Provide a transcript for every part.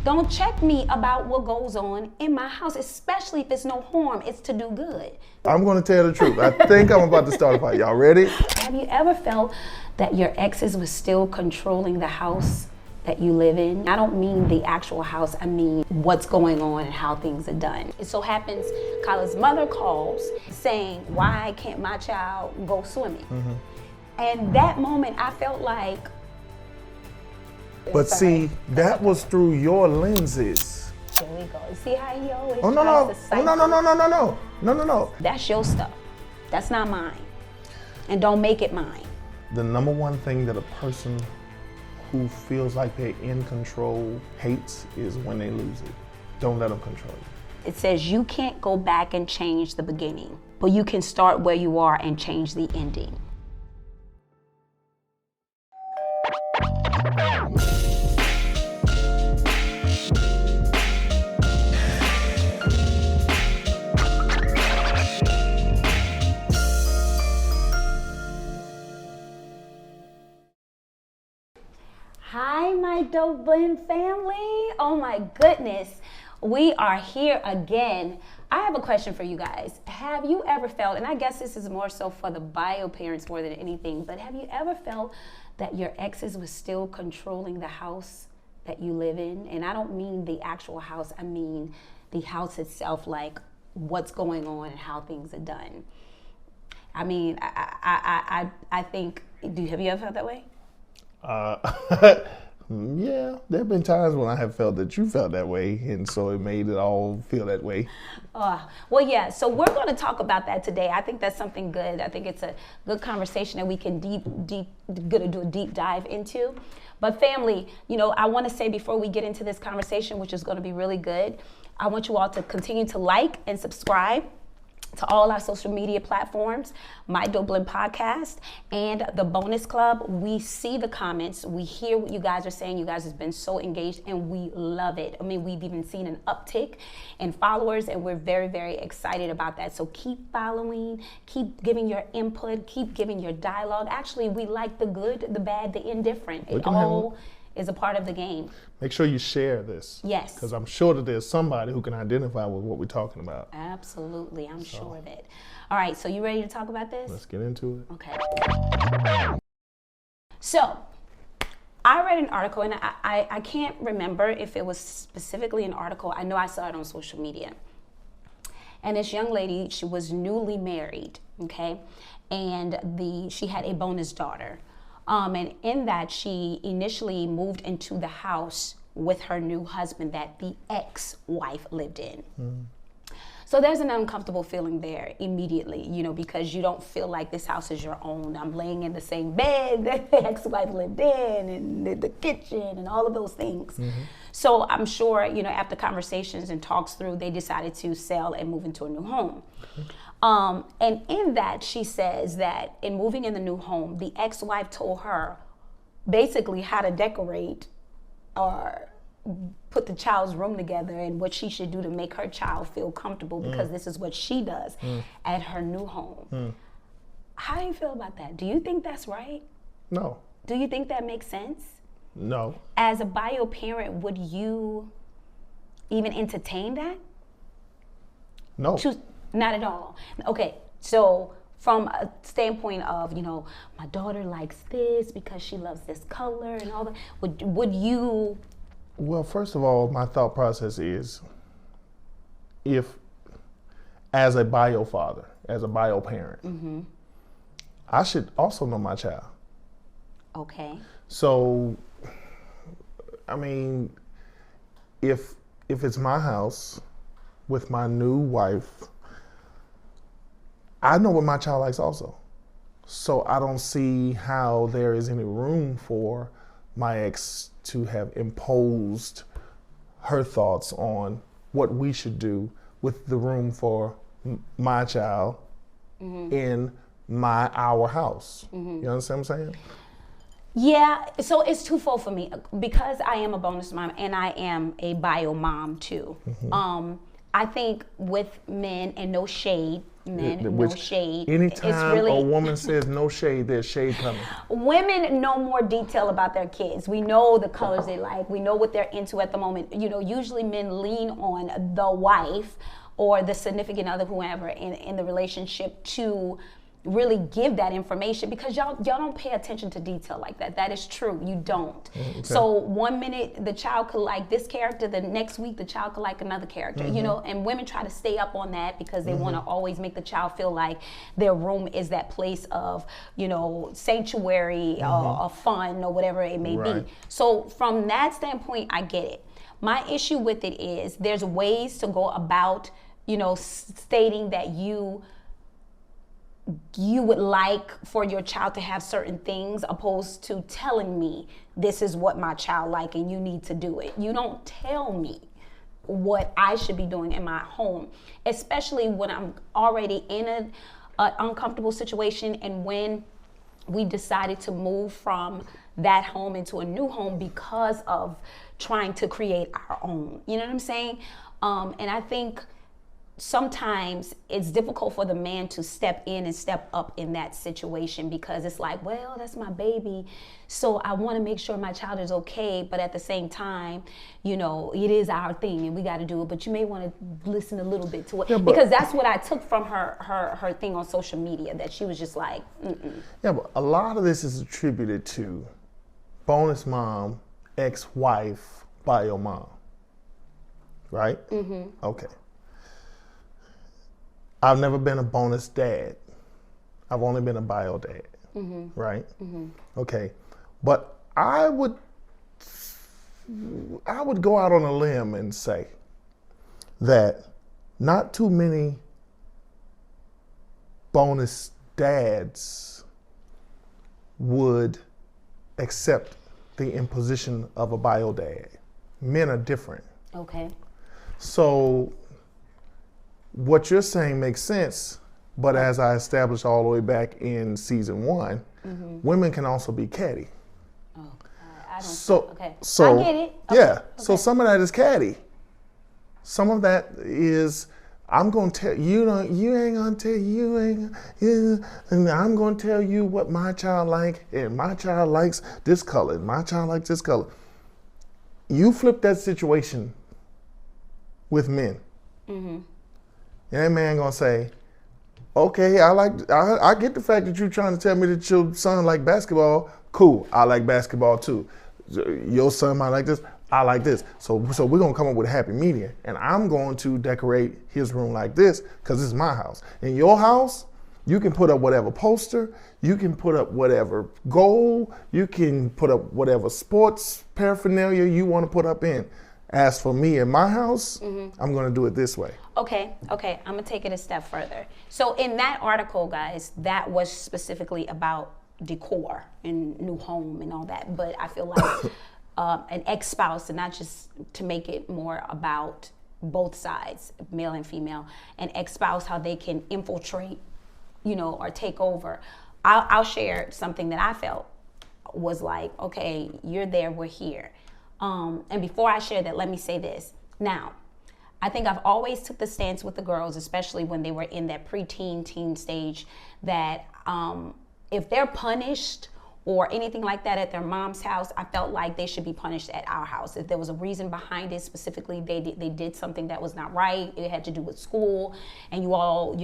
Don't check me about what goes on in my house, especially if it's no harm. It's to do good. I'm going to tell the truth. I think I'm about to start a fight. Y'all ready? Have you ever felt that your exes was still controlling the house that you live in? I don't mean the actual house, I mean what's going on and how things are done. It so happens Kyla's mother calls saying, why can't my child go swimming? And that moment I felt like, but see, that was through your lenses. here we go. You see how he always Oh, tries to cycle? No. That's your stuff. That's not mine. And don't make it mine. The number one thing that a person who feels like they're in control hates is when they lose it. Don't let them control you. It says you can't go back and change the beginning, but you can start where you are and change the ending. Hi, my Dope Blend family. Oh my goodness, we are here again. I have a question for you guys. Have you ever felt, and I guess this is more so for the bio parents more than anything, but have you ever felt that your exes was still controlling the house that you live in? And I don't mean the actual house, I mean the house itself, like what's going on and how things are done. I mean, I think, have you ever felt that way? Yeah, there have been times when I have felt that you felt that way, and so it made it all feel that way. Well, yeah, so we're going to talk about that today. I think that's something good. I think it's a good conversation that we can gonna do a deep dive into. But family, you know, I want to say before we get into this conversation, which is going to be really good, I want you all to continue to like and subscribe to all our social media platforms, My Dope Blend Podcast and the Bonus Club. We see the comments, we hear what you guys are saying. You guys have been so engaged and we love it. I mean, we've even seen an uptick in followers and we're very, very excited about that. So keep following, keep giving your input, keep giving your dialogue. Actually, we like the good, the bad, the indifferent. It all is a part of the game. Make sure you share this. Yes. Because I'm sure that there's somebody who can identify with what we're talking about. Absolutely, I'm sure of it. All right, so you ready to talk about this? Let's get into it. Okay. So, I read an article, and I can't remember if it was specifically an article. I know I saw it on social media. And this young lady, she was newly married, okay? And she had a bonus daughter. And in that, she initially moved into the house with her new husband that the ex-wife lived in. So there's an uncomfortable feeling there immediately, you know, because you don't feel like this house is your own. I'm laying in the same bed that the ex-wife lived in, and the kitchen, and all of those things. So I'm sure, you know, after conversations and talks through, they decided to sell and move into a new home. And in that, she says that in moving in the new home, the ex-wife told her basically how to decorate or put the child's room together and what she should do to make her child feel comfortable because this is what she does at her new home. How do you feel about that? Do you think that's right? No. Do you think that makes sense? No. As a bio parent, would you even entertain that? No. Not at all. Okay, so from a standpoint of, you know, my daughter likes this because she loves this color and all that, would you? Well, first of all, my thought process is, if, as a bio father, as a bio parent, I should also know my child. Okay. So, I mean, if it's my house with my new wife, I know what my child likes also. So I don't see how there is any room for my ex to have imposed her thoughts on what we should do with the room for my child in our house. You understand what I'm saying? Yeah, so it's twofold for me because I am a bonus mom and I am a bio mom too. I think with men, and no shade, Men, no shade. Anytime It's a woman says no shade, there's shade coming. Women know more detail about their kids. We know the colors they like. We know what they're into at the moment. Usually men lean on the wife or the significant other, whoever in the relationship, to really give that information, because y'all don't pay attention to detail like that. That is true. You don't. Okay. So one minute the child could like this character, the next week the child could like another character, and women try to stay up on that because they want to always make the child feel like their room is that place of, sanctuary or fun or whatever it may be. So from that standpoint, I get it. My issue with it is there's ways to go about, stating that you would like for your child to have certain things, opposed to telling me this is what my child like and you need to do it. You don't tell me what I should be doing in my home, especially when I'm already in an uncomfortable situation, and when we decided to move from that home into a new home because of trying to create our own. You know what I'm saying? And I think sometimes it's difficult for the man to step in and step up in that situation, because it's like, well, that's my baby, so I want to make sure my child is okay, but at the same time, it is our thing and we got to do it, but you may want to listen a little bit to it, because that's what I took from her thing on social media, that she was just like, Yeah, but a lot of this is attributed to bonus mom, ex-wife, bio mom, right? Okay. I've never been a bonus dad. I've only been a bio dad, right? Okay, but I would go out on a limb and say that not too many bonus dads would accept the imposition of a bio dad. Men are different. Okay. So what you're saying makes sense, but as I established all the way back in season 1, women can also be catty. Oh, I don't. Okay. I get it. Okay. Yeah. Okay. So some of that is catty. Some of that is, I'm gonna tell you ain't gonna tell and I'm gonna tell you what my child like, and my child likes this color, and my child likes this color. You flip that situation with men. And that man gonna say, okay, I get the fact that you're trying to tell me that your son like basketball. Cool, I like basketball too. Your son might like this, I like this. So we're gonna come up with a happy medium. And I'm going to decorate his room like this because this is my house. In your house, you can put up whatever poster, you can put up whatever goal, you can put up whatever sports paraphernalia you want to put up in. As for me in my house, I'm going to do it this way. Okay, I'm going to take it a step further. So in that article, guys, that was specifically about decor and new home and all that. But I feel like an ex-spouse, and not just to make it more about both sides, male and female, an ex-spouse, how they can infiltrate, or take over. I'll share something that I felt was like, okay, you're there, we're here. And before I share that, let me say this. Now, I think I've always took the stance with the girls, especially when they were in that preteen, teen stage, that if they're punished or anything like that at their mom's house, I felt like they should be punished at our house. If there was a reason behind it, specifically they did something that was not right, it had to do with school, and you all,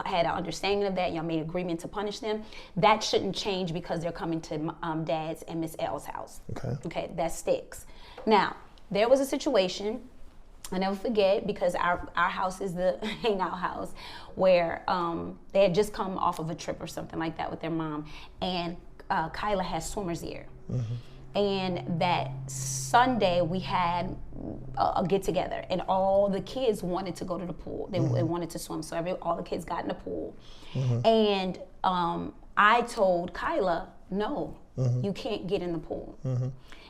had an understanding of that, y'all made agreement to punish them, that shouldn't change because they're coming to Dad's and Miss L's house. Okay, that sticks. Now, there was a situation, I never forget, because our house is the hangout house, where they had just come off of a trip or something like that with their mom, and Kyla has swimmer's ear. And that Sunday we had a get together, and all the kids wanted to go to the pool. They wanted to swim, so all the kids got in the pool. And I told Kyla, no, you can't get in the pool.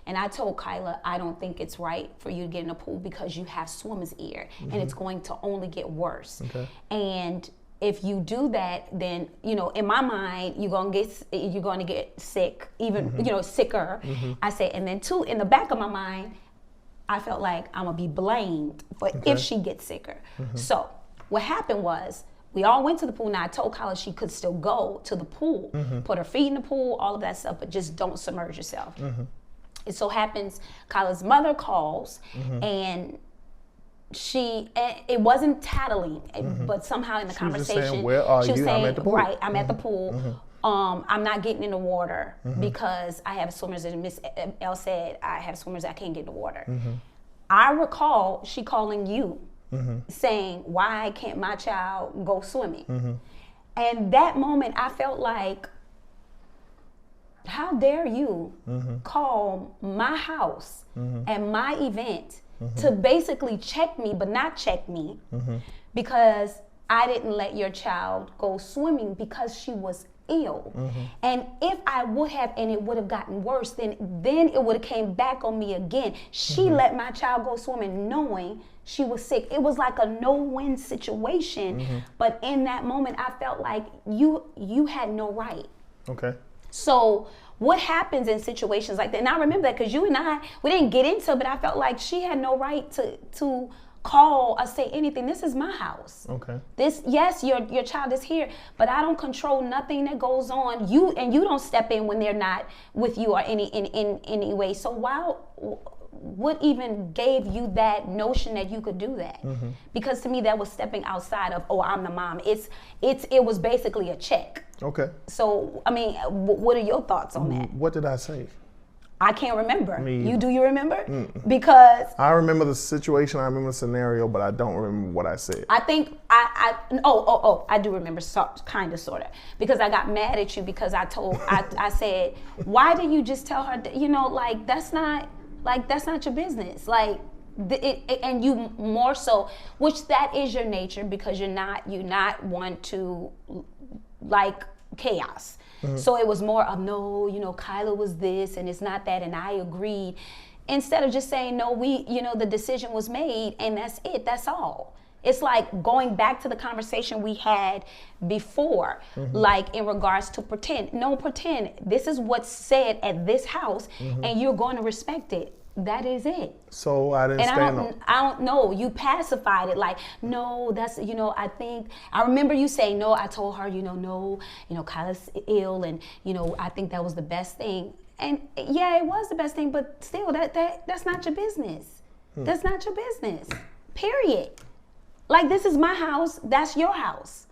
And I told Kyla, I don't think it's right for you to get in the pool because you have swimmer's ear, and it's going to only get worse. And if you do that, then in my mind you're gonna get sick, even sicker. I say, and then two, in the back of my mind, I felt like I'm gonna be blamed for if she gets sicker. So what happened was, We all went to the pool. Now I told Kyla she could still go to the pool, put her feet in the pool, all of that stuff, but just don't submerge yourself. It so happens Kyla's mother calls and it wasn't tattling, but somehow in the conversation, just saying, where are she was you? saying, I'm at the pool. right, I'm at the pool. I'm not getting in the water because I have swimmers, and Miss L said I have swimmers, I can't get in the water. I recall she calling you, saying, why can't my child go swimming? And that moment I felt like, how dare you call my house and my event to basically check me, but not check me, because I didn't let your child go swimming because she was ill. And if I would have, and it would have gotten worse, then it would have came back on me again. She let my child go swimming knowing she was sick. It was like a no-win situation. But in that moment, I felt like you had no right. Okay. So what happens in situations like that? And I remember that because you and I, we didn't get into it, but I felt like she had no right to call or say anything. This is my house. Okay. Yes, your child is here, but I don't control nothing that goes on. You don't step in when they're not with you or in any way. So what even gave you that notion that you could do that? Because to me that was stepping outside of, oh, I'm the mom. It was basically a check. Okay. So I mean, what are your thoughts on that? What did I say? I can't remember. Do you remember? Because I remember the situation, I remember the scenario, but I don't remember what I said. I think I do remember, kind of, sort of, because I got mad at you because I said, why did you just tell her, that's not your business, and you more so, which that is your nature, because you're not one to like chaos. So it was more of, no, Kyla was this and it's not that, and I agreed, instead of just saying, no, the decision was made and that's it, that's all. It's like going back to the conversation we had before, like in regards to pretend. No, pretend. This is what's said at this house and you're going to respect it. That is it. So I didn't stand on. I don't know. You pacified it like, no, that's, I remember you saying, no, I told her, no, Kyla's ill and, I think that was the best thing. And yeah, it was the best thing, but still that's not your business. That's not your business. Period. Like, this is my house, that's your house.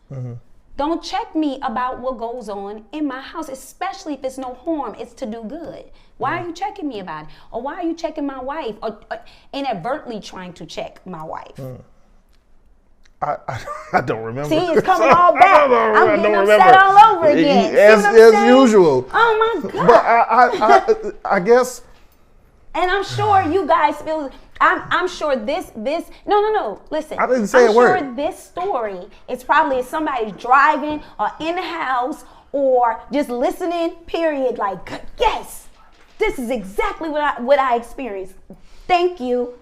Don't check me about what goes on in my house, especially if it's no harm, it's to do good. Why are you checking me about it? Or why are you checking my wife? Or inadvertently trying to check my wife? I don't remember. See, it's coming all back. I'm getting upset all over again. As usual. Oh my God. But I guess. And I'm sure you guys feel, I'm sure this, no, listen. I didn't say a word. I'm sure this story is probably somebody driving or in the house or just listening, period. Like, yes, this is exactly what I experienced. Thank you.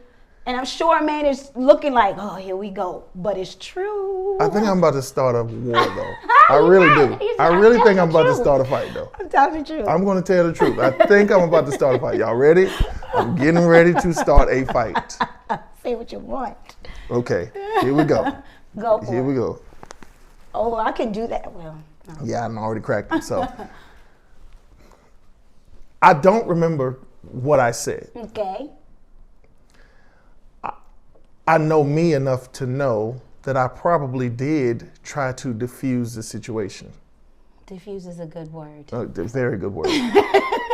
And I'm sure a man is looking like, oh, here we go. But it's true. I think I'm about to start a war, though. I really do. I really think I'm about to start a fight, though. I'm telling the truth. I'm going to tell the truth. I think I'm about to start a fight. Y'all ready? I'm getting ready to start a fight. Say what you want. Okay, here we go. Go for Here it. we go. Oh, I can do that. Well, no. Yeah, I'm already cracked it. So I don't remember what I said. Okay. I know me enough to know that I probably did try to diffuse the situation. Diffuse is a good word. Very good word.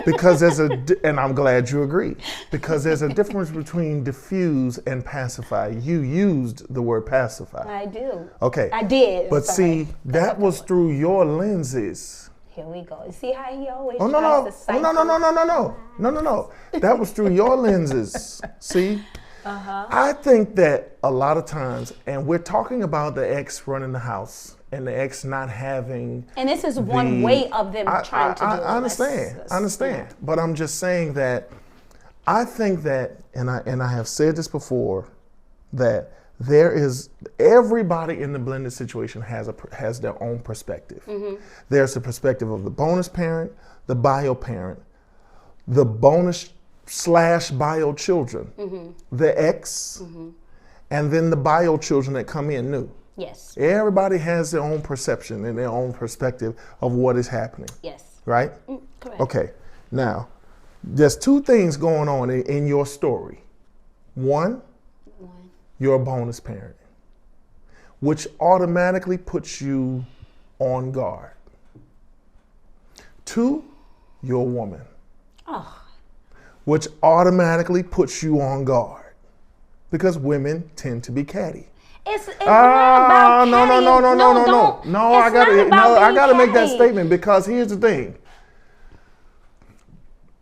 Because and I'm glad you agree, because there's a difference between diffuse and pacify. You used the word pacify. I do. Okay. I did. But see, that was through your lenses. Here we go. See how he always No. That was through your lenses. See? I think that a lot of times, and we're talking about the ex running the house and the ex not having. And this is one way of them trying to do it. I understand. Yeah. But I'm just saying that I think that, and I have said this before, that there is, everybody in the blended situation has their own perspective. There's the perspective of the bonus parent, the bio parent, the bonus / bio children, the ex, and then the bio children that come in new. Yes. Everybody has their own perception and their own perspective of what is happening. Yes. Right? Correct. Okay. Now, there's two things going on in your story. One, you're a bonus parent, which automatically puts you on guard. Two, you're a woman, which automatically puts you on guard because women tend to be catty. It's not about catty. No, I gotta make that statement because here's the thing.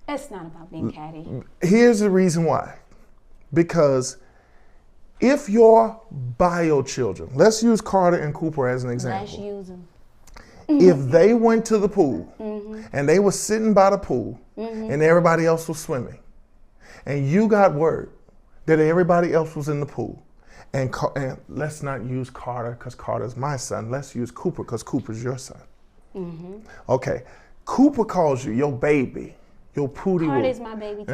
It's not about being catty. Here's the reason why. Because if your bio children, let's use Carter and Cooper as an example. Let's use them. If they went to the pool and they were sitting by the pool and everybody else was swimming, and you got word that everybody else was in the pool, and let's not use Carter because Carter's my son. Let's use Cooper because Cooper's your son. Okay, Cooper calls you your baby, your pootie. Carter's my baby too.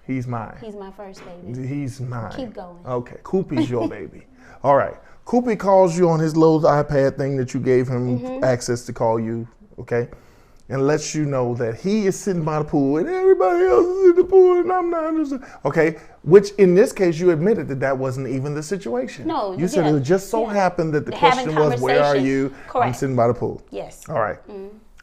He's mine. He's my first baby. He's mine. Keep going. Okay, Coopy's your baby. All right. Coopy calls you on his little iPad thing that you gave him access to call you, okay? And lets you know that he is sitting by the pool and everybody else is in the pool and I'm not. Okay, which in this case you admitted that wasn't even the situation. No, you said it just so happened that the question was, where are you? Correct. I'm sitting by the pool. Yes. All right.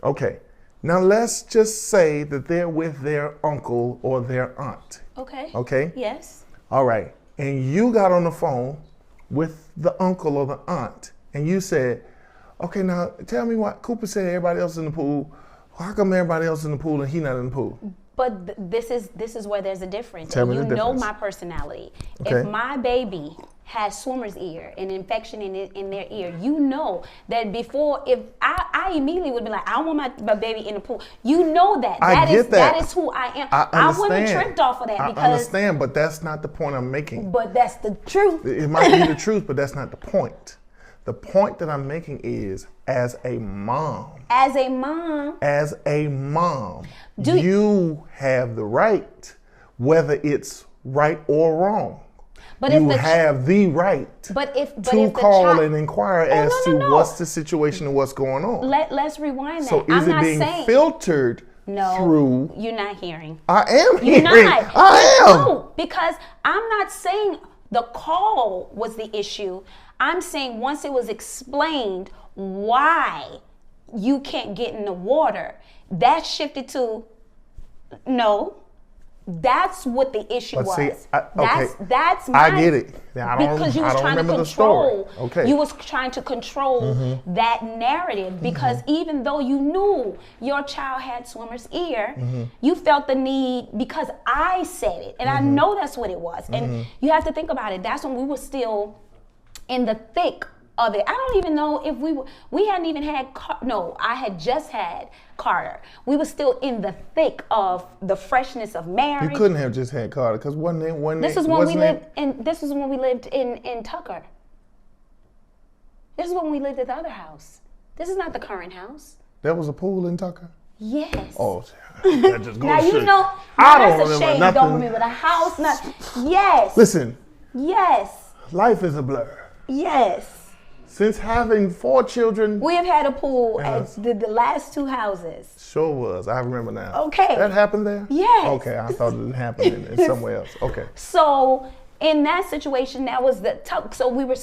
Okay. Now let's just say that they're with their uncle or their aunt. Okay. Okay? Yes. All right. And you got on the phone with the uncle or the aunt and you said, okay, now tell me what Cooper said everybody else in the pool. How come everybody else in the pool and he not in the pool? But this is where there's a difference. Tell me you the difference. know my personality. Okay. If my baby has swimmer's ear, an infection in their ear, you know that before, if I immediately would be like, I don't want my baby in the pool. You know that. That is who I am. I wouldn't have tripped off of that because. I understand, but that's not the point I'm making. But that's the truth. It might be the truth, but that's not the point. The point that I'm making is, as a mom, you have the right, whether it's right or wrong. But you have the right to call and inquire as to what's the situation and what's going on. Let's rewind that. So is it being filtered through? You're not hearing. I am hearing. You're not. I am. No, because I'm not saying the call was the issue. I'm saying once it was explained why you can't get in the water, that shifted to no. That's what the issue was. See, that's I get it. Now, because you was trying to control. Okay. You was trying to control that narrative because even though you knew your child had swimmer's ear, you felt the need because I said it, and I know that's what it was. And you have to think about it. That's when we were still in the thick of it. I don't even know if we hadn't even had, I had just had Carter. We were still in the thick of the freshness of marriage. You couldn't have just had Carter because this is when we lived in Tucker. This is when we lived at the other house. This is not the current house. There was a pool in Tucker? Yes. Oh, that just goes now you know, I don't that's a remember shame nothing. you don't remember the house. Yes. Listen. Yes. Life is a blur. Yes. Since having 4 children. We have had a pool at the last 2 houses. Sure was. I remember now. Okay. That happened there? Yes. Okay, I thought it happened in somewhere else. Okay. So in that situation, that was so we were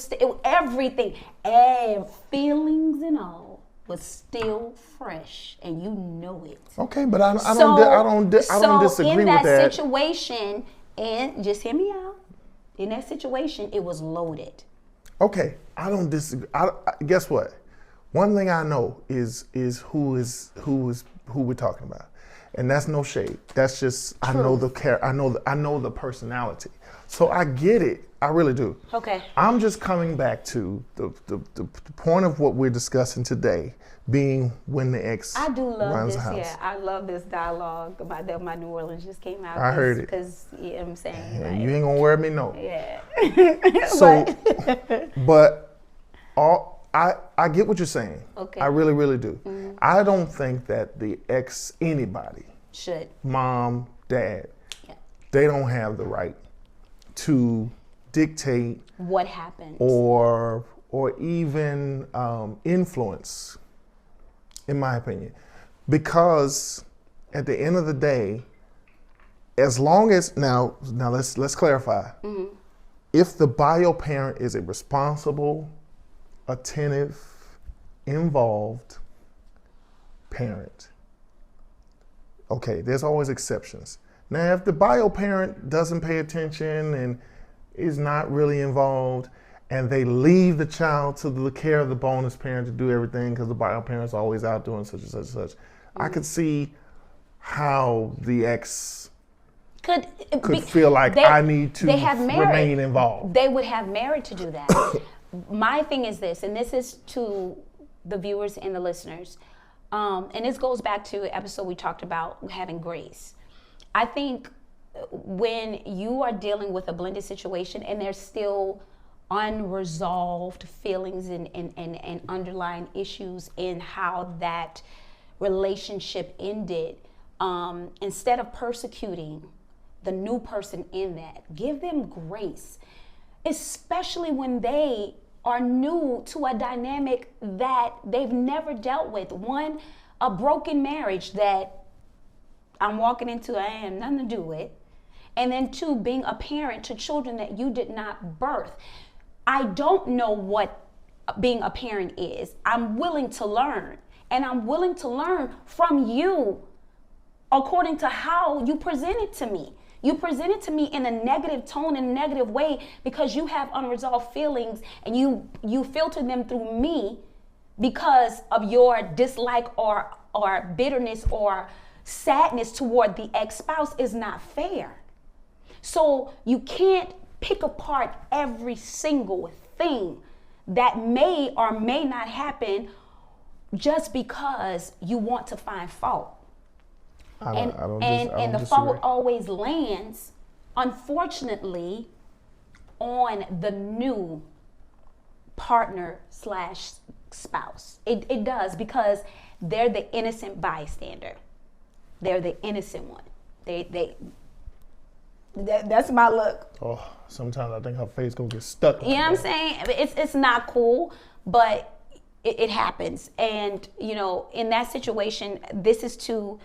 everything, and feelings and all was still fresh, and you know it. Okay, but I don't disagree with that. In that situation, and just hear me out. In that situation, it was loaded. Okay, I don't disagree. Guess what? One thing I know is who we're talking about, and that's no shade. That's just I know the personality. So I get it. I really do. Okay. I'm just coming back to the point of what we're discussing today, being when the ex I do love runs this. the house. Yeah, I love this dialogue about that. My New Orleans just came out. I heard it. Because you know what I'm saying. Yeah, you ain't gonna wear me no. Yeah. So, but I get what you're saying. Okay. I really, really do. I don't think that the anybody should, mom, dad, they don't have the right to dictate what happened or even influence, in my opinion. Because at the end of the day, as long as, now let's clarify. Mm-hmm. If the bio parent is a responsible, attentive, involved parent, okay, there's always exceptions. Now, if the bio parent doesn't pay attention and is not really involved, and they leave the child to the care of the bonus parent to do everything because the bio parent's always out doing such and such and such, mm-hmm. I could see how the ex could feel like I need to remain involved. They would have merit to do that. My thing is this, and this is to the viewers and the listeners, and this goes back to an episode we talked about having grace. I think when you are dealing with a blended situation and there's still unresolved feelings and underlying issues in how that relationship ended, instead of persecuting the new person in that, give them grace, especially when they are new to a dynamic that they've never dealt with. One, a broken marriage that I'm walking into, I had nothing to do with. And then two, being a parent to children that you did not birth. I don't know what being a parent is. I'm willing to learn. And I'm willing to learn from you according to how you present it to me. You present it to me in a negative tone, in a negative way, because you have unresolved feelings and you filter them through me because of your dislike or bitterness or sadness toward the ex-spouse is not fair. So you can't pick apart every single thing that may or may not happen just because you want to find fault. And the fault always lands, unfortunately, on the new partner / spouse. It does, because they're the innocent bystander. They're the innocent one. That's my look. Oh, sometimes I think her face gonna get stuck. You know what I'm saying? It's not cool, but it happens. And in that situation, this is to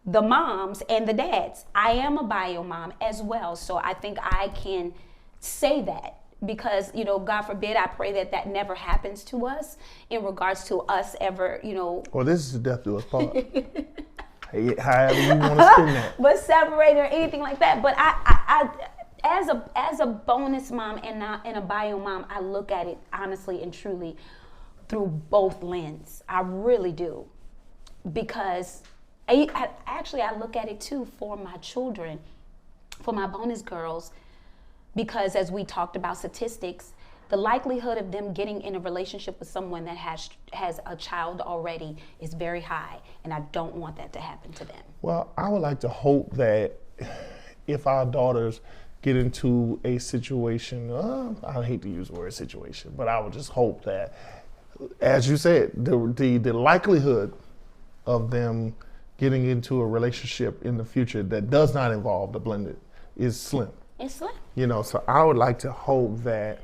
the moms and the dads. I am a bio mom as well, so I think I can say that because God forbid, I pray that never happens to us in regards to us ever Well, this is the death do us part. However you want to spin that. But separate or anything like that. But I as a bonus mom and a bio mom, I look at it honestly and truly through both lenses. I really do, because I look at it too for my children, for my bonus girls, because as we talked about statistics, the likelihood of them getting in a relationship with someone that has a child already is very high, and I don't want that to happen to them. Well, I would like to hope that if our daughters get into a situation, I hate to use the word situation, but I would just hope that, as you said, the likelihood of them getting into a relationship in the future that does not involve the blended is slim. It's slim. So I would like to hope that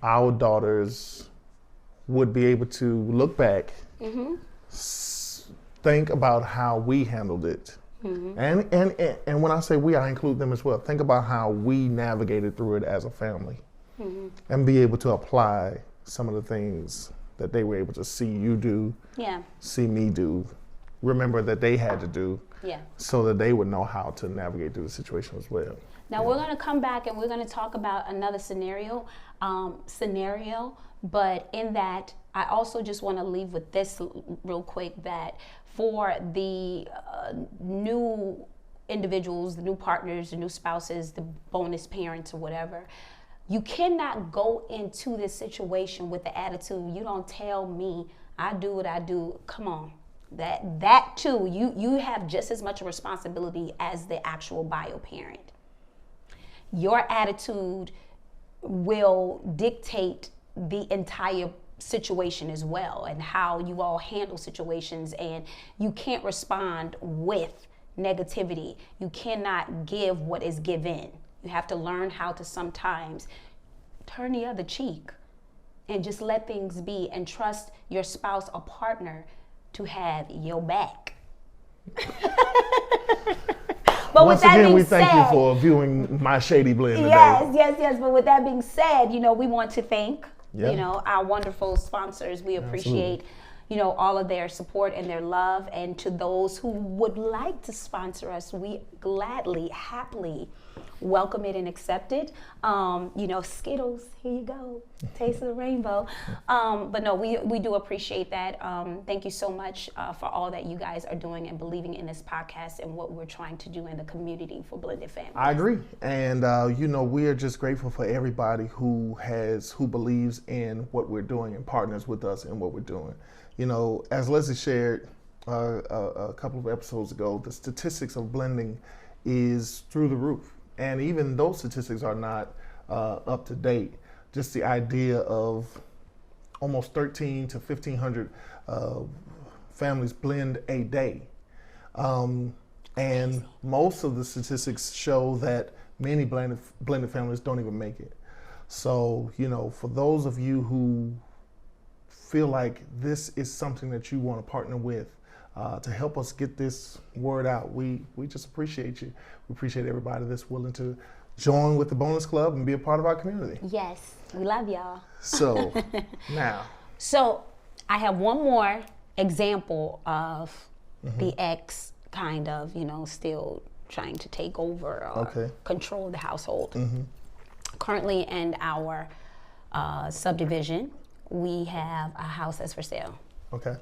our daughters would be able to look back, mm-hmm. Think about how we handled it. Mm-hmm. And when I say we, I include them as well. Think about how we navigated through it as a family, mm-hmm. and be able to apply some of the things that they were able to see you do, see me do, remember that they had to do, so that they would know how to navigate through the situation as well. Now we're going to come back and we're going to talk about another scenario, but in that, I also just want to leave with this real quick, that for the new individuals, the new partners, the new spouses, the bonus parents or whatever, you cannot go into this situation with the attitude, you don't tell me, I do what I do. Come on. That too, you have just as much responsibility as the actual bio parent. Your attitude will dictate the entire situation as well, and how you all handle situations, and you can't respond with negativity. You cannot give what is given. You have to learn how to sometimes turn the other cheek and just let things be and trust your spouse or partner to have your back. But once with that again, being we thank said, you for viewing my shady blend today. Yes. But with that being said, we want to thank, Yeah. our wonderful sponsors. We appreciate, all of their support and their love. And to those who would like to sponsor us, we gladly, happily welcome it and accept it. Skittles, here you go. Taste of the rainbow. But no, we do appreciate that. Thank you so much for all that you guys are doing and believing in this podcast and what we're trying to do in the community for blended families. I agree. And, we are just grateful for everybody who believes in what we're doing and partners with us in what we're doing. As Leslie shared a couple of episodes ago, the statistics of blending is through the roof. And even those statistics are not up to date. Just the idea of almost 1,300 to 1,500 families blend a day. And most of the statistics show that many blended families don't even make it. So, for those of you who feel like this is something that you want to partner with, to help us get this word out, we just appreciate you. We appreciate everybody that's willing to join with the Bonus Club and be a part of our community. Yes, we love y'all. So now. So I have one more example of the ex kind of, still trying to take over or control the household. Currently in our subdivision, we have a house that's for sale. Okay.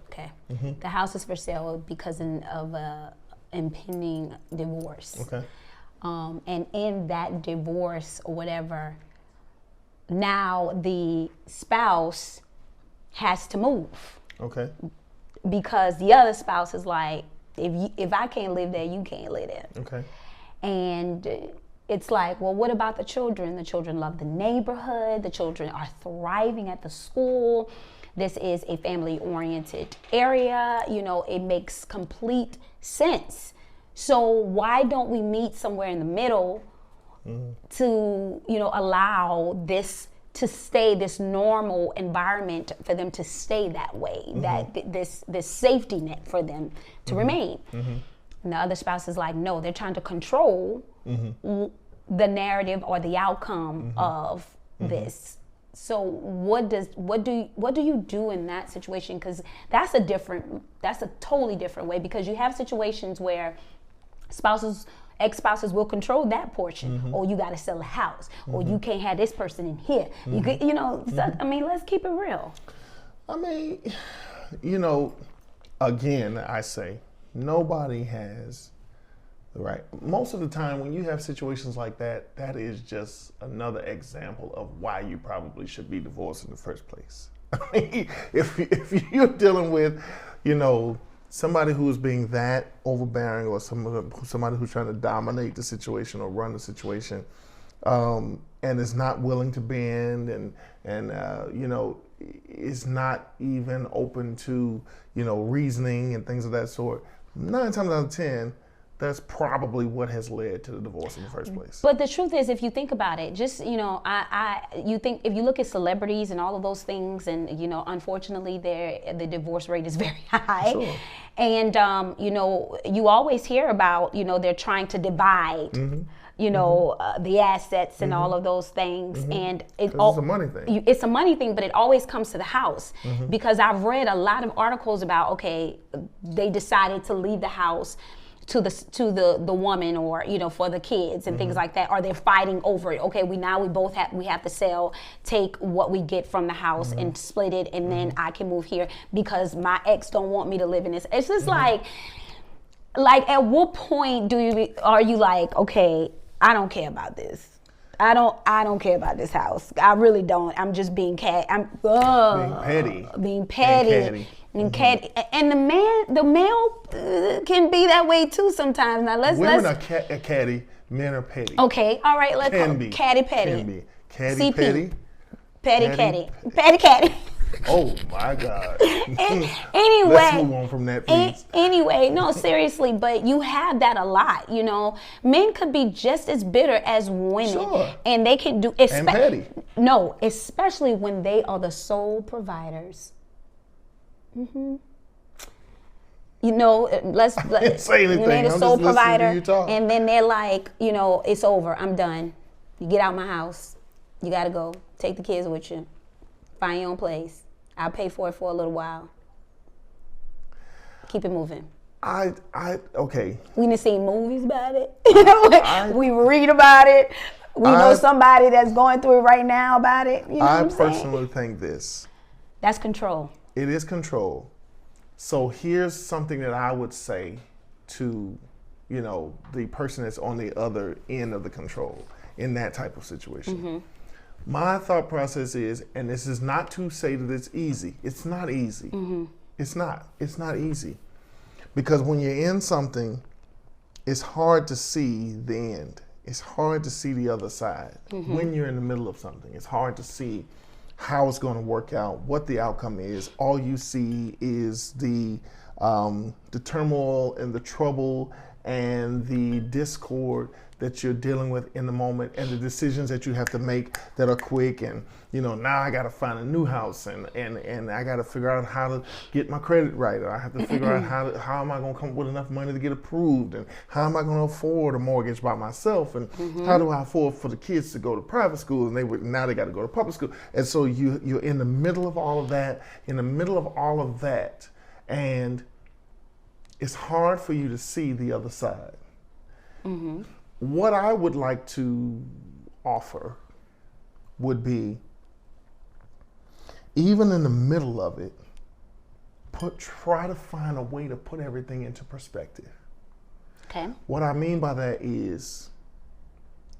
The house is for sale because of a impending divorce. Okay. And in that divorce or whatever, now the spouse has to move. Okay. Because the other spouse is like, if I can't live there, you can't live there. Okay. And it's like, well, what about the children? The children love the neighborhood. The children are thriving at the school. This is a family-oriented area. It makes complete sense. So why don't we meet somewhere in the middle to, allow this to stay, this normal environment for them to stay that way, that this safety net for them to remain. And the other spouse is like, no, they're trying to control the narrative or the outcome of this. So what do you do in that situation? Because that's a totally different way, because you have situations where ex-spouses will control that portion, or you got to sell a house, or you can't have this person in here. You could, so, let's keep it real. Again, I say nobody has the right. Most of the time when you have situations like that, that is just another example of why you probably should be divorced in the first place. If you're dealing with, somebody who's being that overbearing, or somebody who's trying to dominate the situation or run the situation, and is not willing to bend and is not even open to, reasoning and things of that sort, 9 times out of 10, that's probably what has led to the divorce in the first place. But the truth is, if you think about it, just, you think, if you look at celebrities and all of those things, and, unfortunately the divorce rate is very high. Sure. And, you always hear about, they're trying to divide, the assets and all of those things. And it's a money thing. It's a money thing, but it always comes to the house. Because I've read a lot of articles about, they decided to leave the house to the woman, or for the kids and things like that, or they're fighting over it. Okay, we both have to sell, take what we get from the house and split it, and then I can move here because my ex don't want me to live in this. It's just like at what point are you like, okay, I don't care about this. I don't care about this house. I really don't. I'm just being petty. Being petty. And the male can be that way too sometimes. Now women are catty, men are petty. Okay, all right, let's can be catty petty. Can be catty petty. Petty catty. Oh my God. Anyway, Let's move on from that, please. Anyway, no, seriously, but you have that a lot, Men could be just as bitter as women. Sure. And they can do... And petty. No, especially when they are the sole providers. Let's say anything. When they're the I'm sole just listening provider, to you talk. and then they're like, it's over. I'm done. You get out my house. You gotta go. Take the kids with you. Find your own place. I'll pay for it for a little while. Keep it moving. Okay. We done seen movies about it. We read about it. We know somebody that's going through it right now about it. You know I what I'm saying? personally think this. That's control. It is control. So here's something that I would say to, the person that's on the other end of the control in that type of situation. My thought process is, and this is not to say that it's easy. It's not easy. It's not. It's not easy. Because when you're in something, it's hard to see the end. It's hard to see the other side. When you're in the middle of something, it's hard to see how it's going to work out, what the outcome is. All you see is the turmoil and the trouble and the discord that you're dealing with in the moment, and the decisions that you have to make that are quick. And now I got to find a new house, and I got to figure out how to get my credit right, or I have to figure out how am I going to come up with enough money to get approved, and how am I going to afford a mortgage by myself, and how do I afford for the kids to go to private school, and now they got to go to public school. And so you're in the middle of all of that, and it's hard for you to see the other side. What I would like to offer would be, even in the middle of it, try to find a way to put everything into perspective. Okay. What I mean by that is,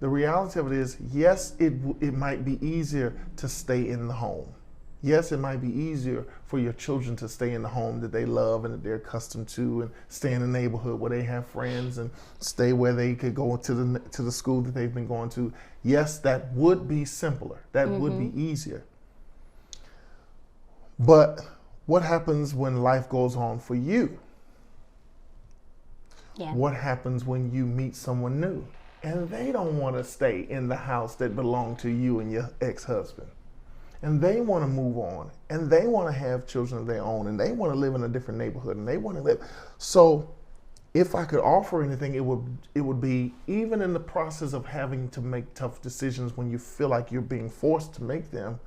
the reality of it is, yes, it might be easier to stay in the home. Yes, it might be easier for your children to stay in the home that they love and that they're accustomed to, and stay in the neighborhood where they have friends, and stay where they could go to the school that they've been going to. Yes, that would be simpler. That would be easier. But what happens when life goes on for you? Yeah. What happens when you meet someone new and they don't want to stay in the house that belonged to you and your ex-husband? And they want to move on, and they want to have children of their own, and they want to live in a different neighborhood, and they want to live. So if I could offer anything, it would be, even in the process of having to make tough decisions when you feel like you're being forced to make them,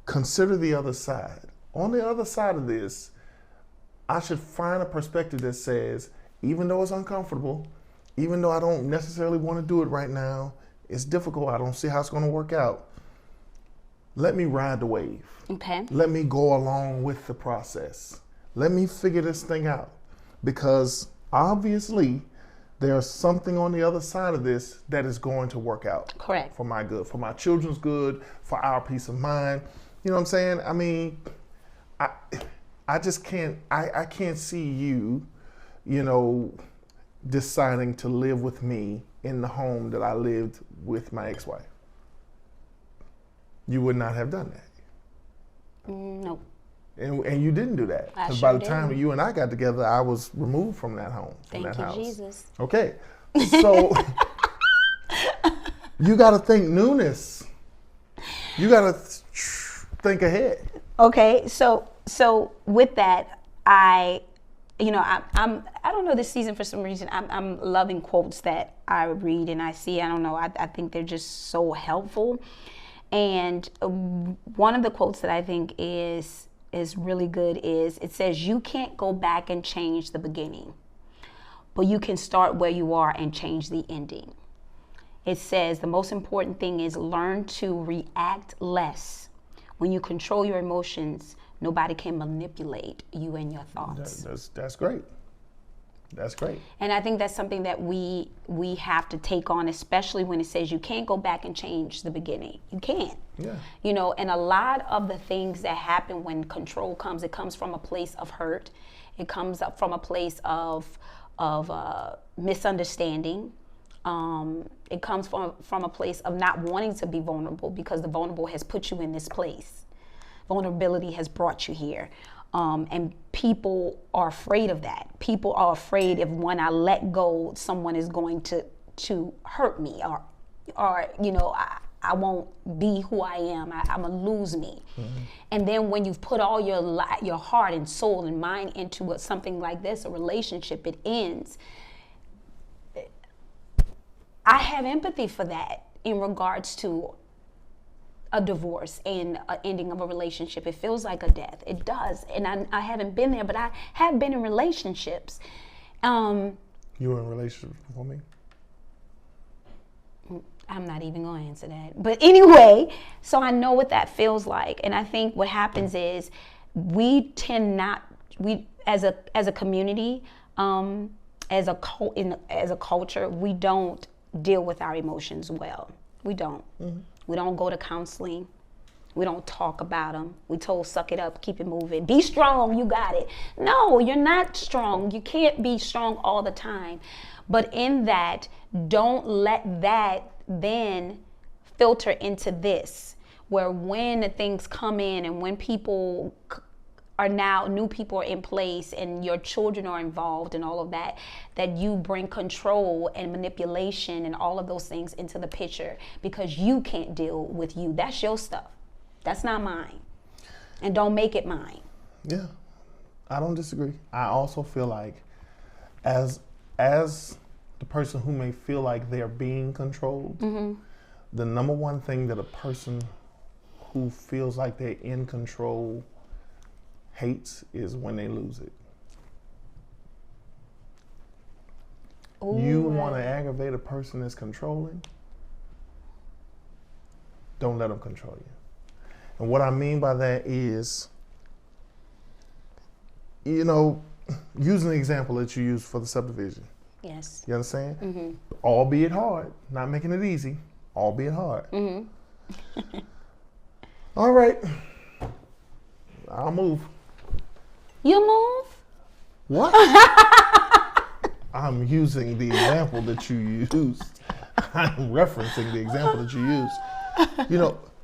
consider the other side. On the other side of this, I should find a perspective that says, even though it's uncomfortable, even though I don't necessarily want to do it right now, it's difficult, I don't see how it's going to work out, let me ride the wave. Okay. Let me go along with the process. Let me figure this thing out. Because obviously, there's something on the other side of this that is going to work out. Correct. For my good, for my children's good, for our peace of mind. You know what I'm saying? I mean, I just can't, I can't see you, deciding to live with me in the home that I lived with my ex-wife. You would not have done that. No. And you didn't do that. Because sure by the time you and I got together, I was removed from that home, from that house. Thank you, Jesus. Okay. So you got to think newness. You got to think ahead. Okay. So with that, I don't know, this season for some reason, I'm loving quotes that I read and I see. I don't know. I think they're just so helpful. And one of the quotes that I think is really good is, it says, you can't go back and change the beginning, but you can start where you are and change the ending. It says the most important thing is learn to react less. When you control your emotions, nobody can manipulate you and your thoughts. That's great. That's great. And I think that's something that we have to take on, especially when it says you can't go back and change the beginning. You can't. Yeah. And a lot of the things that happen when control comes, it comes from a place of hurt. It comes up from a place of misunderstanding. It comes from a place of not wanting to be vulnerable, because the vulnerable has put you in this place. Vulnerability has brought you here. And people are afraid of that. People are afraid if when I let go, someone is going to hurt me, or I won't be who I am. I'm gonna lose me. Mm-hmm. And then when you've put all your heart and soul and mind into something like this, a relationship, it ends. I have empathy for that in regards to a divorce and an ending of a relationship. It feels like a death. It does. And I haven't been there, but I have been in relationships. You were in a relationship before me? I'm not even going to answer that. But anyway, so I know what that feels like. And I think what happens is we as a community, as a culture, we don't deal with our emotions well. We don't. Mm-hmm. We don't go to counseling. We don't talk about them. We told, suck it up, keep it moving. Be strong, you got it. No, you're not strong. You can't be strong all the time. But in that, don't let that then filter into this, where when things come in and when people new people are in place and your children are involved and all of that, that you bring control and manipulation and all of those things into the picture because you can't deal with you. That's your stuff. That's not mine. And don't make it mine. Yeah, I don't disagree. I also feel like as the person who may feel like they're being controlled, mm-hmm. the number one thing that a person who feels like they're in control hates is when they lose it. Ooh, you want to aggravate a person that's controlling? Don't let them control you. And what I mean by that is, using the example that you used for the subdivision. Yes. You understand? Mm-hmm. Albeit hard, not making it easy, albeit hard. Mm-hmm. All right. I'll move. You move? What? I'm using the example that you used. I'm referencing the example that you used.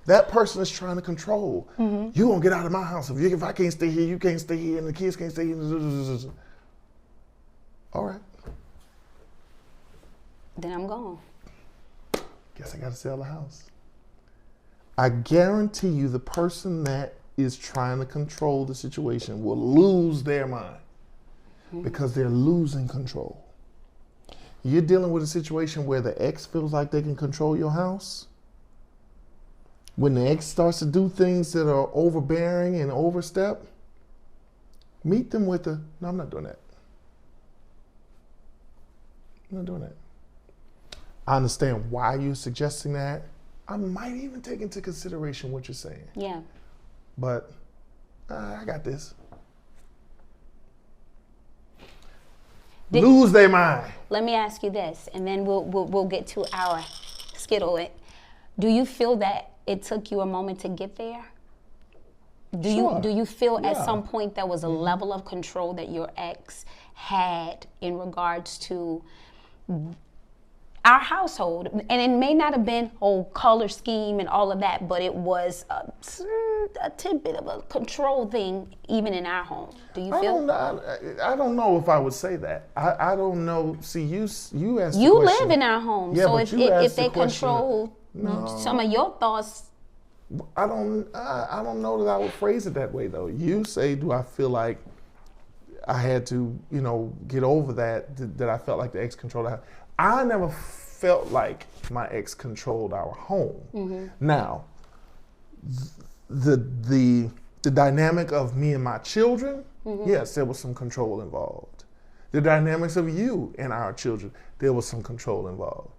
That person is trying to control. Mm-hmm. You're going to get out of my house. If I can't stay here, you can't stay here, and the kids can't stay here. All right. Then I'm gone. Guess I got to sell the house. I guarantee you the person that is trying to control the situation will lose their mind because they're losing control. You're dealing with a situation where the ex feels like they can control your house. When the ex starts to do things that are overbearing and overstep, meet them with no, I'm not doing that. I'm not doing that. I understand why you're suggesting that. I might even take into consideration what you're saying. Yeah. But I got this. Lose their mind. Let me ask you this, and then we'll get to our skittle. Do you feel that it took you a moment to get there? Do you feel at some point there was a level of control that your ex had in regards to our household? And it may not have been whole color scheme and all of that, but it was a tidbit of a control thing even in our home. Do you feel? I don't know if I would say that. I don't know. See, you asked the question. You live in our home, yeah, so if they control some of your thoughts. I don't know that I would phrase it that way though. You say, do I feel like I had to, get over that I felt like the ex controlled the house? I never felt like my ex controlled our home. Mm-hmm. Now, the dynamic of me and my children, mm-hmm. yes, there was some control involved. The dynamics of you and our children, there was some control involved.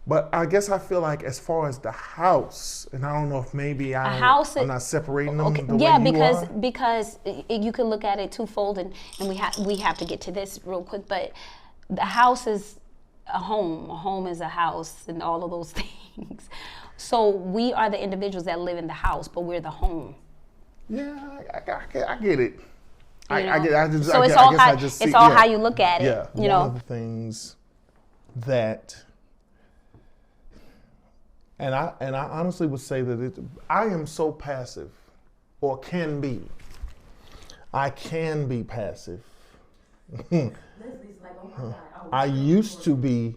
But I guess I feel like as far as the house, and I don't know if maybe I'm not separating them the way you are. Because you could look at it twofold, and we have to get to this real quick, but the house is a home is a house, and all of those things. So we are the individuals that live in the house, but we're the home. Yeah, I get it. I get it. So it's all how you look at it. Yeah, one of the things that, and I honestly would say that I am so passive or can be. I can be passive. Leslie's like, oh my God. I used to be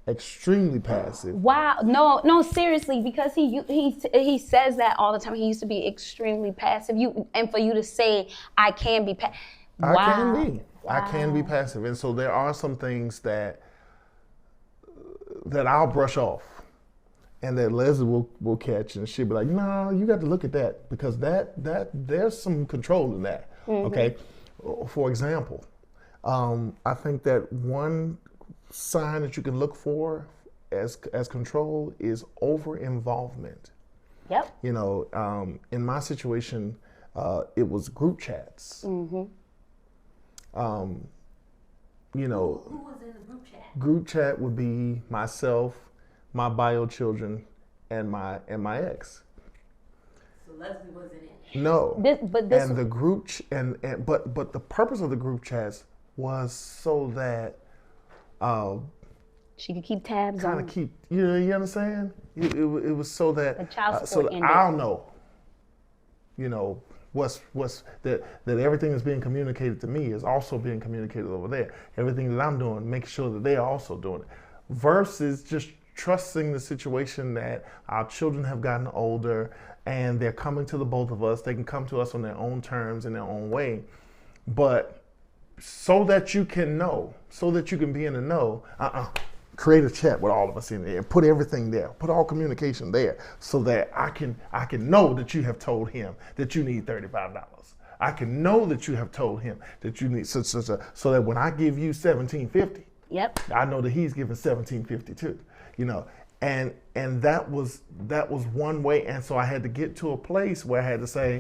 extremely passive. Wow, no, seriously, because he says that all the time. He used to be extremely passive. And for you to say, I can be passive. Wow. I can be. I can be passive. And so there are some things that I'll brush off and that Leslie will catch, and she'll be like, no, you got to look at that, because that there's some control in that. Okay. For example, I think that one sign that you can look for as control is over involvement. Yep. You know, in my situation, it was group chats. You know, Who was in the group chat? group chat would be myself, my bio children, and my ex. So Leslie wasn't in. No. This and the group but the purpose of the group chats was so that she could keep tabs kind on. of keep, you understand? It was so that The child so support that ended. I'll know, you know, what's that everything that's being communicated to me is also being communicated over there. Everything that I'm doing, make sure that they're also doing it. Versus just trusting the situation that our children have gotten older and they're coming to the both of us. They can come to us on their own terms, in their own way. But so that you can know, so that you can be in the know, create a chat with all of us in there and put everything there, put all communication there, so that I can know that you have told him that you need $35. I can know that you have told him that you need so that when I give you $17.50, Yep. I know that he's giving $17.50 too. You know, and that was one way, and so I had to get to a place where I had to say,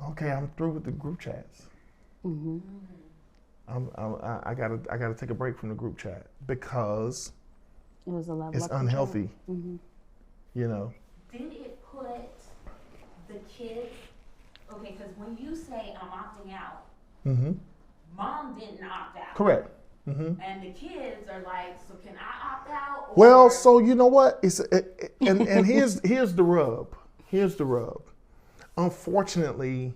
okay, I'm through with the group chats. I gotta take a break from the group chat because It was a level it's of control. unhealthy. You know. Did it put the kids, okay, because when you say I'm opting out, mom didn't opt out. Correct. And the kids are like, so can I opt out? Or Well, so you know what? And here's the rub. Here's the rub. Unfortunately,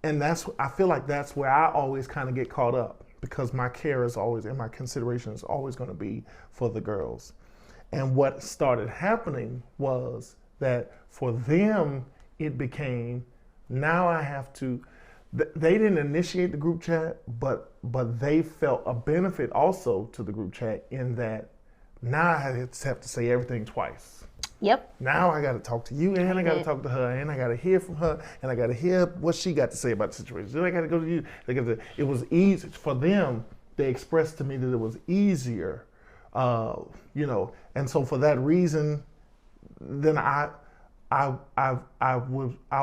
and I feel like that's where I always kind of get caught up, because my care is always, and my consideration is always going to be for the girls. And what started happening was that for them, it became, now I have to, they didn't initiate the group chat, but they felt a benefit also to the group chat, in that now I have to say everything twice. Yep. Now I got to talk to you, and I got to talk to her, and I got to hear from her, and I got to hear what she got to say about the situation. Then I got to go to you. It was easy for them. They expressed to me that it was easier, you know. And so for that reason, then I'll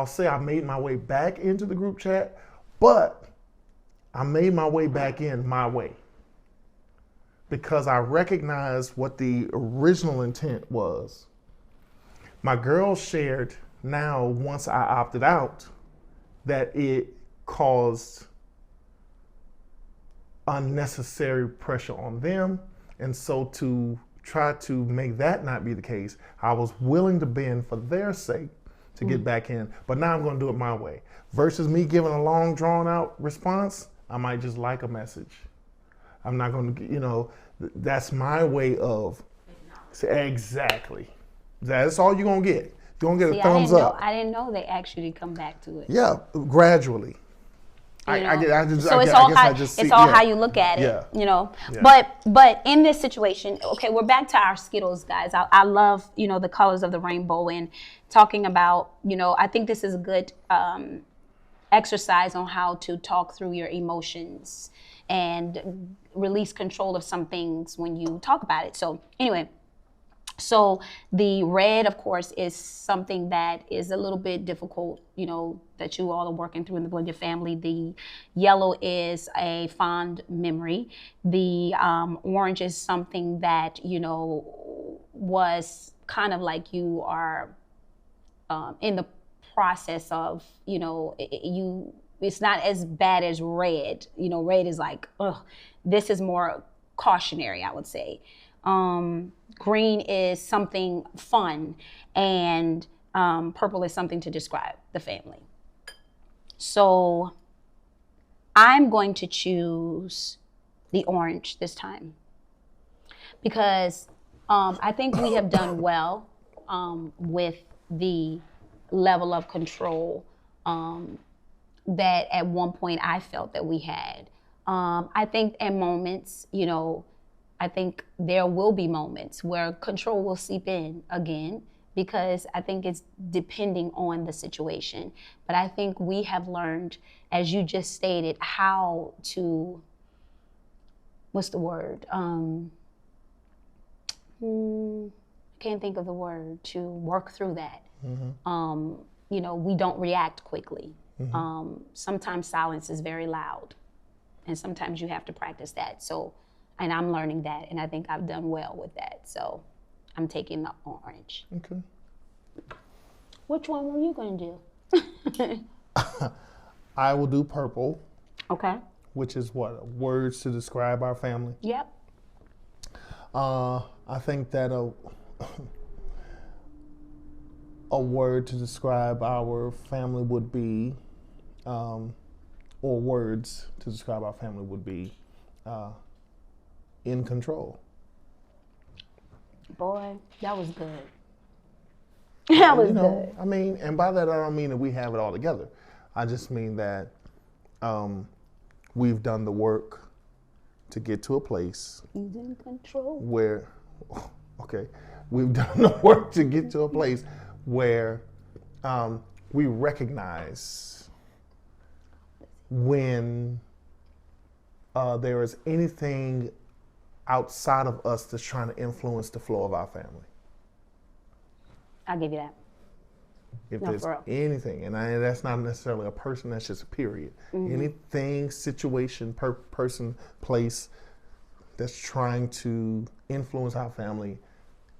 say I made my way back into the group chat, but I made my way back in my way, because I recognized what the original intent was. My girls shared now, once I opted out, that it caused unnecessary pressure on them. And so to try to make that not be the case, I was willing to bend for their sake to get back in. But now I'm going to do it my way. Versus me giving a long, drawn out response, I might just like a message. I'm not going to, you know, that's my way of, exactly. That's all you're going to get. You're going to get a thumbs up. I didn't know they actually come back to it. Yeah, gradually. It's all how you look at it, Yeah. you know. Yeah. But in this situation, okay, we're back to our Skittles, guys. I love, you know, the colors of the rainbow, and talking about, you know, I think this is a good exercise on how to talk through your emotions and release control of some things when you talk about it. So anyway. So the red, of course, is something that is a little bit difficult, you know, that you all are working through in the blended family. The yellow is a fond memory. The orange is something that, you know, was kind of like you are in the process of, you know, it's not as bad as red. You know, red is like, this is more cautionary, I would say. Green is something fun, and purple is something to describe the family. So I'm going to choose the orange this time because I think we have done well with the level of control that at one point I felt that we had. I think at moments, I think there will be moments where control will seep in again because I think it's depending on the situation. But I think we have learned, as you just stated, how to, what's the word? Can't think of the word, to work through that. We don't react quickly. Sometimes silence is very loud, and sometimes you have to practice that. So, and I'm learning that, and I think I've done well with that. So, I'm taking the orange. Okay. Which one were you going to do? I will do purple. Okay. Which is what? Words to describe our family? Yep. I think that a word to describe our family would be, or words to describe our family would be, in control. Boy, that was good. That was good. I mean, and by that I don't mean that we have it all together. I just mean that we've done the work to get to a place. He's in control. Where, okay, we've done the work to get to a place where we recognize when there is anything outside of us that's trying to influence the flow of our family. I'll give you that. If No, there's for real. anything, and that's not necessarily a person, that's just a period. Anything, situation, person, place that's trying to influence our family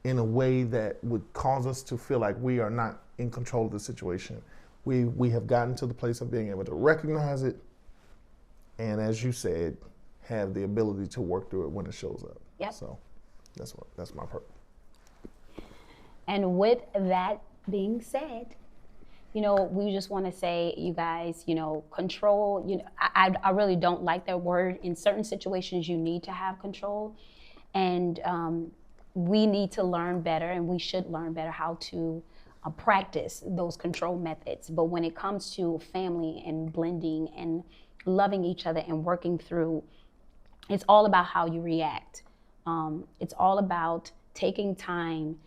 in a way that would cause us to feel like we are not in control of the situation. We have gotten to the place of being able to recognize it, and as you said, have the ability to work through it when it shows up. Yep. So that's my purpose. And with that being said, we just want to say, you guys, control, I really don't like that word. In certain situations, you need to have control. And we need to learn better, and we should learn better how to practice those control methods. But when it comes to family and blending and loving each other and working through, it's all about how you react. It's all about taking time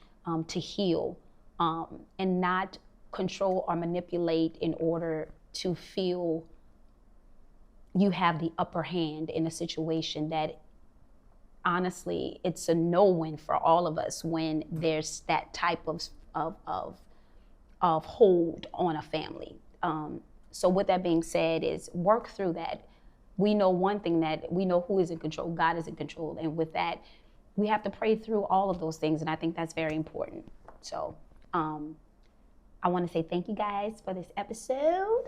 to heal and not control or manipulate in order to feel you have the upper hand in a situation that honestly, it's a no-win for all of us when there's that type of hold on a family. So with that being said, is work through that. We know one thing, that we know who is in control. God is in control. And with that, we have to pray through all of those things. And I think that's very important. So I want to say thank you guys for this episode.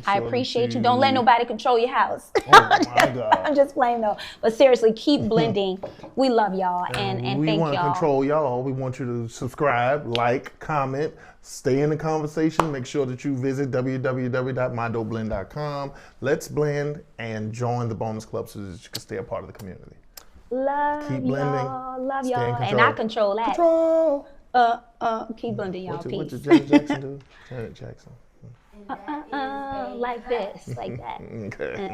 I appreciate you. Don't let nobody control your house. Oh my God. I'm just playing though. But seriously, keep blending. We love y'all and thank y'all. We want to control y'all. We want you to subscribe, like, comment, stay in the conversation. Make sure that you visit www.mydopeblend.com. Let's blend and join the bonus club so that you can stay a part of the community. Keep blending. Love y'all. And I control that. Control. Keep blending, y'all. Peace. What did Janet Jackson do? Janet Jackson. Like this, like that. Okay.